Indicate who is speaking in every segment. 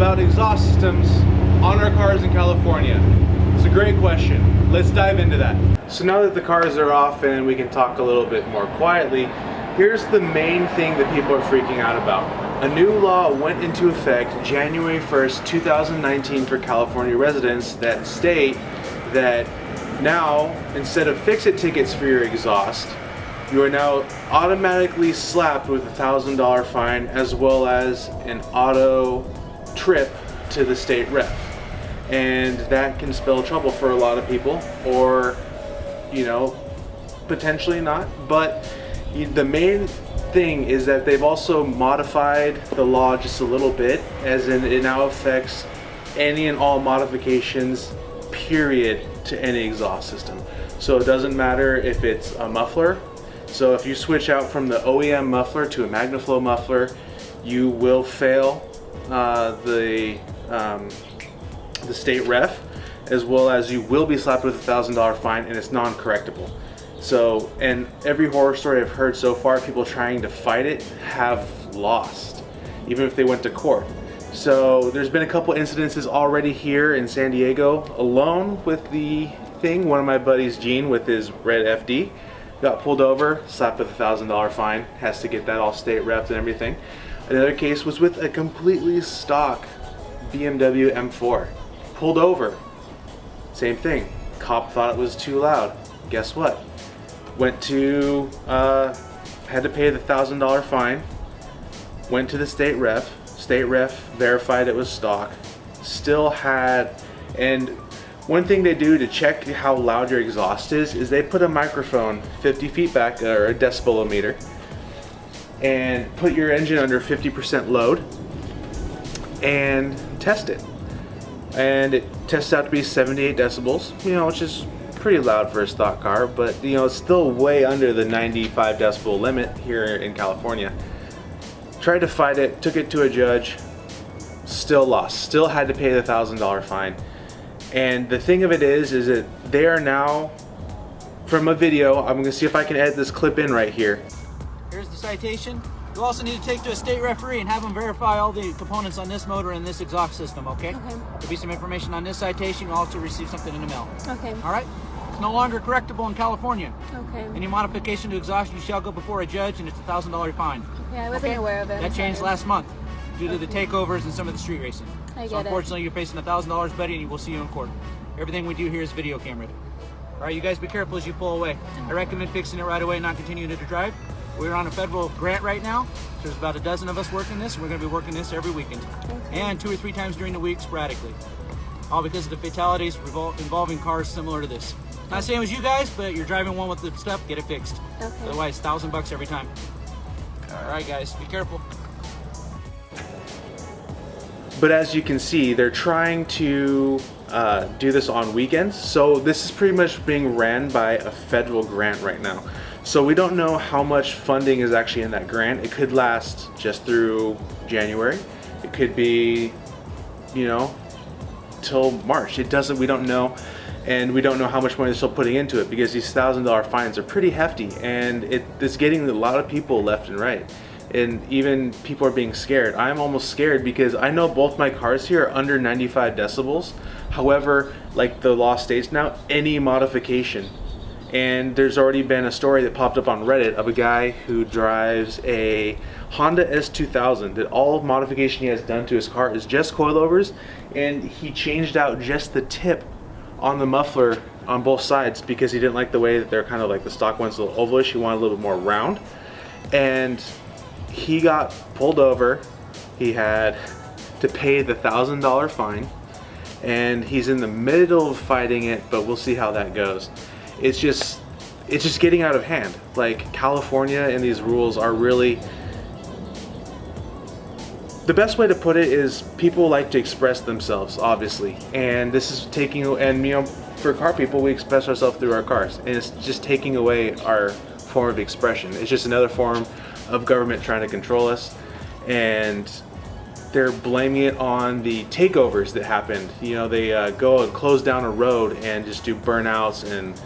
Speaker 1: about exhaust systems on our cars in California? It's a great question. Let's dive into that. So now that the cars are off and we can talk a little bit more quietly, here's the main thing that people are freaking out about. A new law went into effect January 1st, 2019 for California residents that state that now, instead of fix-it tickets for your exhaust, you are now automatically slapped with a $1,000 fine as well as an auto trip to the state rep. And that can spell trouble for a lot of people, or, you know, potentially not. But the main thing is that they've also modified the law just a little bit, as in it now affects any and all modifications, period, to any exhaust system. So it doesn't matter if it's a muffler. So if you switch out from the OEM muffler to a MagnaFlow muffler, you will fail the state ref, as well as you will be slapped with a $1,000 fine, and it's non-correctable. So, and every horror story I've heard so far, people trying to fight it have lost, even if they went to court. So there's been a couple incidences already here in San Diego alone with the thing. One of my buddies, Gene, with his red FD, got pulled over, slapped with a $1,000 fine, has to get that all state repped and everything. Another case was with a completely stock BMW M4. Pulled over, same thing. Cop thought it was too loud. Guess what? Went to, had to pay the $1,000 fine, went to the state ref. State ref verified it was stock, still had, and one thing they do to check how loud your exhaust is they put a microphone 50 feet back, or a decibelometer, and put your engine under 50% load and test it. And it tests out to be 78 decibels, you know, which is pretty loud for a stock car, but you know, it's still way under the 95 decibel limit here in California. Tried to fight it, took it to a judge, still lost, still had to pay the $1,000 fine. And the thing of it is that they are now, from a video, I'm gonna see if I can edit this clip in right here.
Speaker 2: Here's the citation. You also need to take to a state referee and have them verify all the components on this motor and this exhaust system, okay?
Speaker 3: Okay.
Speaker 2: There'll be some information on this citation. You'll also receive something in the mail.
Speaker 3: Okay.
Speaker 2: All right? It's no longer correctable in California.
Speaker 3: Okay.
Speaker 2: Any modification to exhaust, you shall go before a judge, and it's a $1,000 fine.
Speaker 3: Yeah, I wasn't aware of it.
Speaker 2: That changed last month due to the takeovers and some of the street racing.
Speaker 3: I
Speaker 2: So
Speaker 3: get it.
Speaker 2: unfortunately, you're facing $1,000, buddy, and we'll see you in court. Everything we do here is video camera. All right, you guys be careful as you pull away. I recommend fixing it right away and not continuing to drive. We're on a federal grant right now. There's about a dozen of us working this. We're going to be working this every weekend, and 2 or 3 times during the week sporadically. All because of the fatalities involving cars similar to this. Not saying it was you guys, but you're driving one with the stuff, get it fixed.
Speaker 3: Okay.
Speaker 2: Otherwise, $1,000 every time. All right, guys, be careful.
Speaker 1: But as you can see, they're trying to do this on weekends. So this is pretty much being ran by a federal grant right now. So we don't know how much funding is actually in that grant. It could last just through January. It could be, you know, till March. We don't know. And we don't know how much money they're still putting into it, because these $1,000 fines are pretty hefty, and it's getting a lot of people left and right. And even people are being scared. I'm almost scared because I know both my cars here are under 95 decibels. However, like the law states now, any modification. And there's already been a story that popped up on Reddit of a guy who drives a Honda S2000 that all modification he has done to his car is just coilovers, and he changed out just the tip on the muffler on both sides because he didn't like the way that they're kind of like the stock ones, a little ovalish. He wanted a little bit more round, and he got pulled over. He had to pay the $1,000 fine, and he's in the middle of fighting it, but we'll see how that goes. It's just getting out of hand. Like, California and these rules are really, the best way to put it is people like to express themselves, obviously, and this is taking, and you know, for car people, we express ourselves through our cars, and it's just taking away our form of expression. It's just another form of government trying to control us, and they're blaming it on the takeovers that happened. You know, they go and close down a road and just do burnouts and,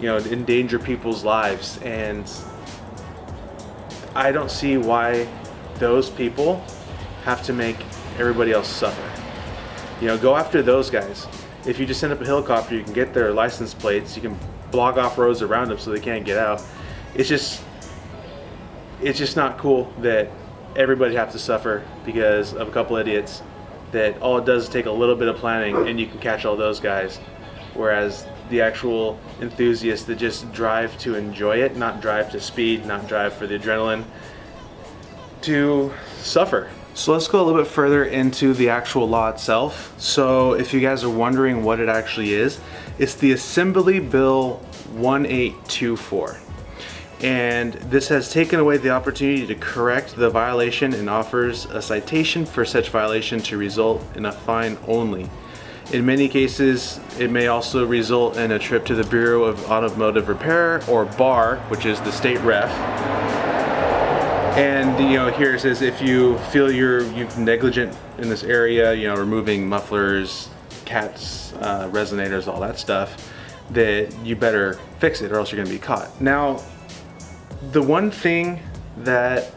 Speaker 1: you know, endanger people's lives, and I don't see why those people have to make everybody else suffer. You know, go after those guys. If you just send up a helicopter, you can get their license plates, you can block off roads around them so they can't get out. It's just not cool that everybody has to suffer because of a couple idiots, that all it does is take a little bit of planning and you can catch all those guys. Whereas the actual enthusiasts that just drive to enjoy it, not drive to speed, not drive for the adrenaline, to suffer. So let's go a little bit further into the actual law itself. So if you guys are wondering what it actually is, it's the Assembly Bill 1824. And this has taken away the opportunity to correct the violation and offers a citation for such violation to result in a fine only. In many cases, it may also result in a trip to the Bureau of Automotive Repair, or BAR, which is the state ref. And you know, here it says if you feel you're negligent in this area, you know, removing mufflers, cats, resonators, all that stuff, that you better fix it or else you're gonna be caught. Now, the one thing that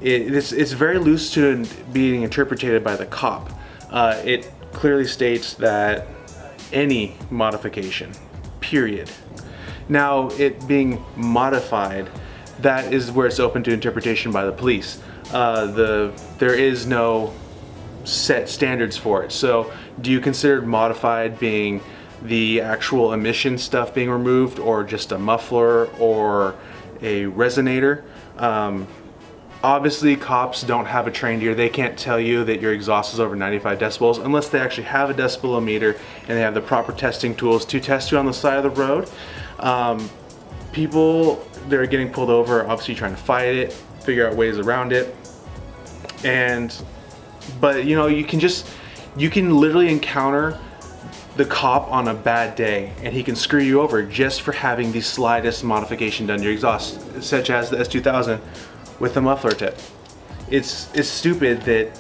Speaker 1: it's very loose to being interpreted by the cop. It clearly states that any modification, period. Now, it being modified, that is where it's open to interpretation by the police. There is no set standards for it. So do you consider modified being the actual emission stuff being removed, or just a muffler or a resonator? Obviously cops don't have a trained ear. They can't tell you that your exhaust is over 95 decibels unless they actually have a decibelometer and they have the proper testing tools to test you on the side of the road. People that are getting pulled over are obviously trying to fight it, figure out ways around it. But you know, you can literally encounter the cop on a bad day and he can screw you over just for having the slightest modification done to your exhaust, such as the S2000 with the muffler tip. It's stupid that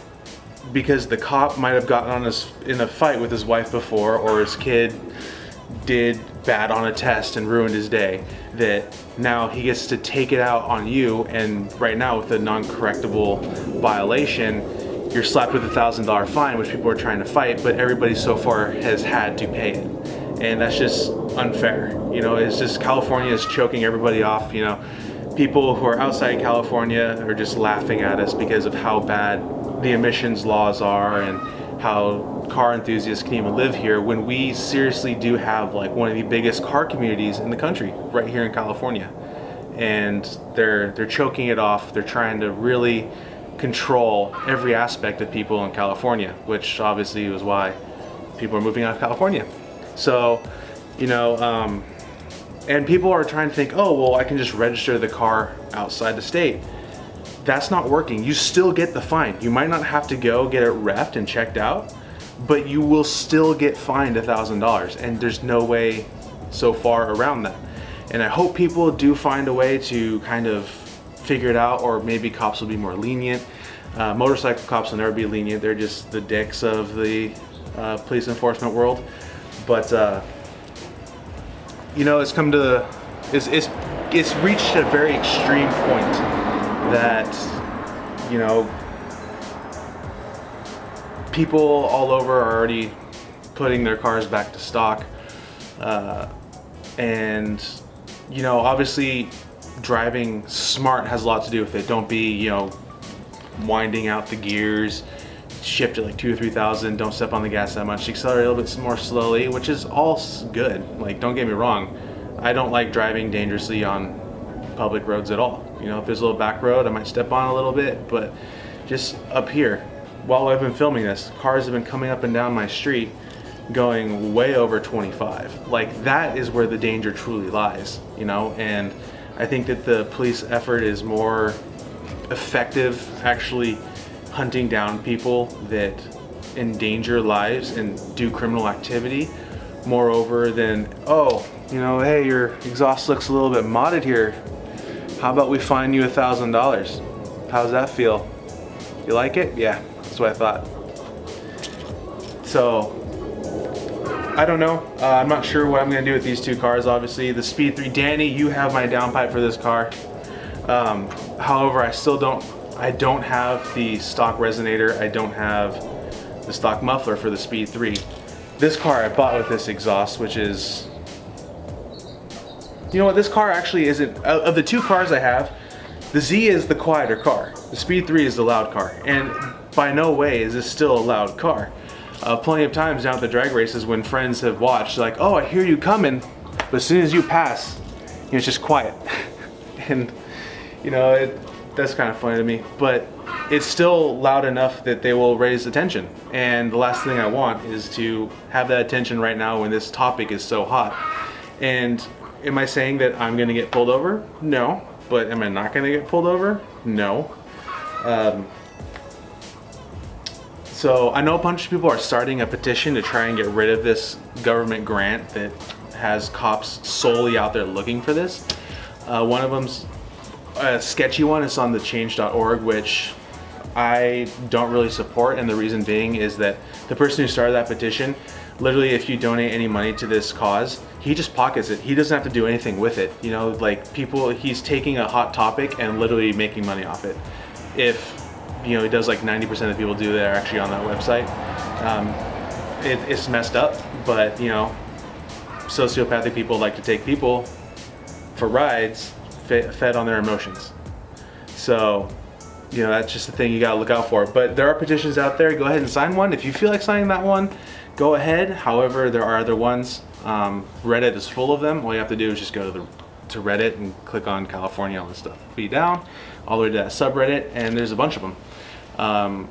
Speaker 1: because the cop might have gotten in a fight with his wife before, or his kid did bad on a test and ruined his day, that now he gets to take it out on you. And right now, with a non-correctable violation, you're slapped with a $1,000 fine, which people are trying to fight, but everybody so far has had to pay it. And that's just unfair. You know, it's just California is choking everybody off. You know, people who are outside California are just laughing at us because of how bad the emissions laws are and how car enthusiasts can even live here, when we seriously do have like one of the biggest car communities in the country right here in California. And they're choking it off. They're trying to really control every aspect of people in California, which obviously was why people are moving out of California. So, you know, and people are trying to think, oh, well, I can just register the car outside the state. That's not working. You still get the fine. You might not have to go get it reffed and checked out, but you will still get fined $1,000, and there's no way so far around that. And I hope people do find a way to kind of figure it out, or maybe cops will be more lenient. Motorcycle cops will never be lenient. They're just the dicks of the police enforcement world. But you know, it's come to it's reached a very extreme point that, you know, people all over are already putting their cars back to stock, and you know, obviously driving smart has a lot to do with it. Don't be, you know, winding out the gears, shift it like 2,000 or 3,000, don't step on the gas that much, accelerate a little bit more slowly, which is all good. Like, don't get me wrong, I don't like driving dangerously on public roads at all. You know, if there's a little back road, I might step on a little bit, but just up here, while I've been filming this, cars have been coming up and down my street going way over 25. Like, that is where the danger truly lies, you know. And I think that the police effort is more effective actually hunting down people that endanger lives and do criminal activity, moreover than, oh, you know, hey, your exhaust looks a little bit modded here, how about we fine you $1,000? How's that feel? You like it? Yeah, that's what I thought. So I don't know. I'm not sure what I'm gonna do with these two cars. Obviously, the Speed 3, Danny, you have my downpipe for this car. However, I still don't I don't have the stock resonator. I don't have the stock muffler for the Speed 3. This car I bought with this exhaust, which is, you know what, this car actually isn't, of the two cars I have, the Z is the quieter car. The Speed 3 is the loud car. And by no way is this still a loud car. Plenty of times down at the drag races when friends have watched, like, oh, I hear you coming, but as soon as you pass, you know, it's just quiet. And, you know, that's kind of funny to me, but it's still loud enough that they will raise attention. And the last thing I want is to have that attention right now when this topic is so hot. And am I saying that I'm gonna get pulled over? No. But am I not gonna get pulled over? No. So I know a bunch of people are starting a petition to try and get rid of this government grant that has cops solely out there looking for this. One of them's a sketchy one. It's on the change.org, which I don't really support, and the reason being is that the person who started that petition, literally if you donate any money to this cause, he just pockets it. He doesn't have to do anything with it. You know, like he's taking a hot topic and literally making money off it. If, you know, he does like 90% of the people do that are actually on that website. It's messed up, but you know, sociopathic people like to take people for rides fed on their emotions. So, you know, that's just the thing you gotta look out for. But there are petitions out there. Go ahead and sign one. If you feel like signing that one, go ahead. However, there are other ones. Reddit is full of them. All you have to do is just go to Reddit and click on California, all this stuff. Be down all the way to that subreddit, and there's a bunch of them.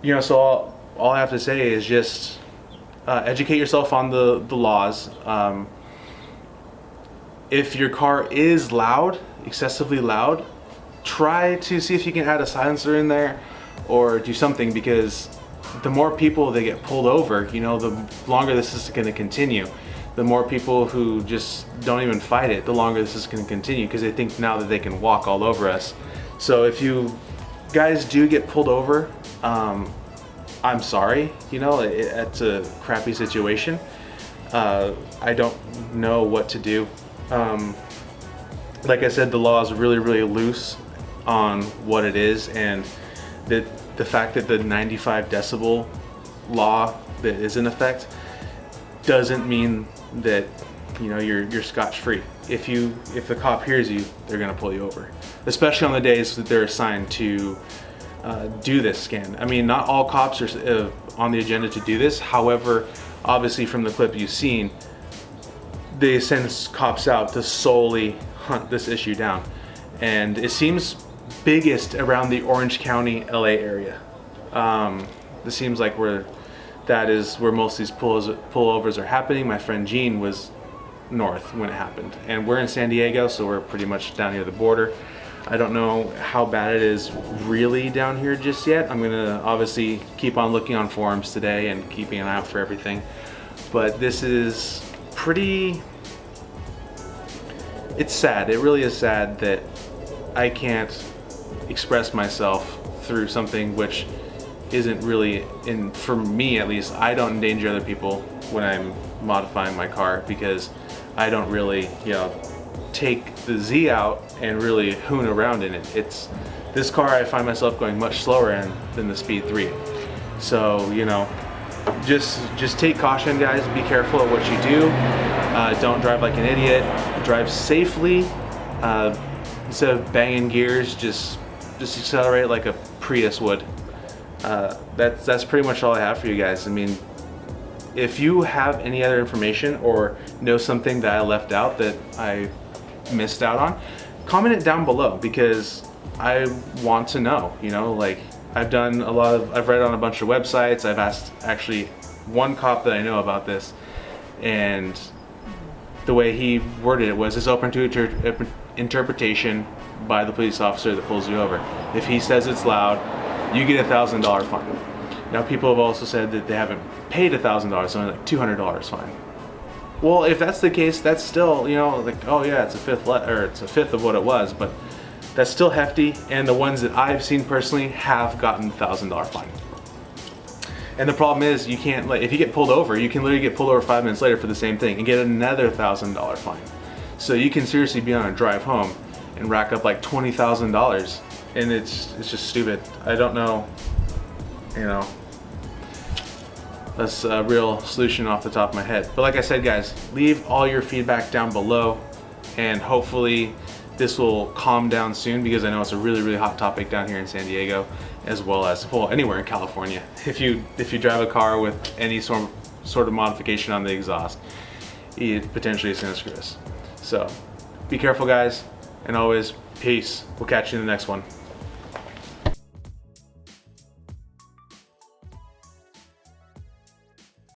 Speaker 1: You know, so all I have to say is just educate yourself on the laws. If your car is loud, excessively loud, try to see if you can add a silencer in there or do something, because the more people that get pulled over, you know, the longer this is going to continue. The more people who just don't even fight it, the longer this is going to continue, because they think now that they can walk all over us. So if you guys do get pulled over, I'm sorry, you know, it's a crappy situation. I don't know what to do. Like I said, the law is really, really loose on what it is, and the fact that the 95 decibel law that is in effect doesn't mean that, you know, you're scotch-free. If the cop hears you, they're gonna pull you over, especially on the days that they're assigned to do this scan. I mean, not all cops are on the agenda to do this. However, obviously from the clip you've seen, they send cops out to solely hunt this issue down. And it seems biggest around the Orange County, LA area. This seems like that is where most of these pullovers are happening. My friend Gene was north when it happened. And we're in San Diego, so we're pretty much down near the border. I don't know how bad it is really down here just yet. I'm gonna obviously keep on looking on forums today and keeping an eye out for everything. But this is it's sad. It really is sad that I can't express myself through something which isn't really, for me at least, I don't endanger other people when I'm modifying my car, because I don't really, you know, take the Z out and really hoon around in it. This car I find myself going much slower in than the Speed 3. So, you know, just take caution, guys. Be careful of what you do. Don't drive like an idiot. Drive safely. Instead of banging gears, just accelerate like a Prius would. That's pretty much all I have for you guys. I mean, if you have any other information or know something that I left out that I missed out on, comment it down below, because I want to know. You know, like, I've read on a bunch of websites. I've asked actually one cop that I know about this, and the way he worded it was, it's open to interpretation by the police officer that pulls you over. If he says it's loud, you get a $1,000 fine. Now, people have also said that they haven't paid $1,000, so only like $200 fine. Well, if that's the case, that's still, you know, like, oh yeah, it's a fifth of what it was, but that's still hefty. And the ones that I've seen personally have gotten $1,000 fine. And the problem is, you can't, like, if you get pulled over, you can literally get pulled over 5 minutes later for the same thing and get another $1,000 fine. So you can seriously be on a drive home and rack up like $20,000 and it's just stupid. I don't know, you know, that's a real solution off the top of my head. But like I said, guys, leave all your feedback down below, and hopefully this will calm down soon, because I know it's a really hot topic down here in San Diego, as well as, well, anywhere in California. If you drive a car with any sort of modification on the exhaust, it potentially is gonna screw us. So be careful, guys, and always peace. We'll catch you in the next one.